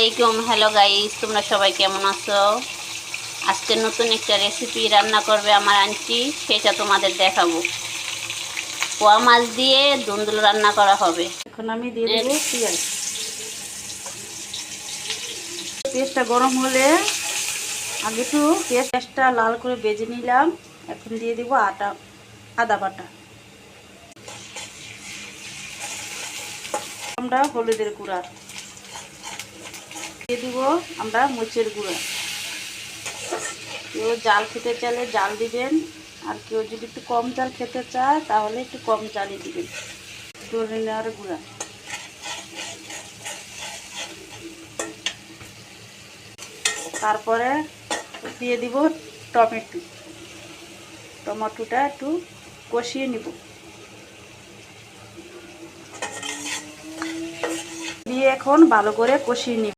আলাইকুম। Hello guys, তোমরা সবাই কেমন আছো? আজকে নতুন একটা রেসিপি রান্না করবে আমার আন্টি, সেটা তোমাদের দেখাবো। পোয়া মাছ দিয়ে দুন্দুল রান্না করা হবে। এখন আমি দিয়ে দেবো পেঁয়াজ। পেঁয়াজটা গরম হলে আগে একটু পেঁয়াজটা লাল করে ভেজে নিলাম। এখন দিয়ে দেবো আদা বাটা, আমরা হলুদের গুঁড়া দিয়ে দিব, আমরা মরিচের গুঁড়া। কেউ জাল খেতে চাইলে জাল দিবেন, আর কেউ যদি একটু কম জাল খেতে চায় তাহলে একটু কম জালই দিবেন। ধনিয়ার গুঁড়া, তারপরে দিয়ে দিব টমেটোটা একটু কষিয়ে নিব, দিয়ে এখন ভালো করে কষিয়ে নিব।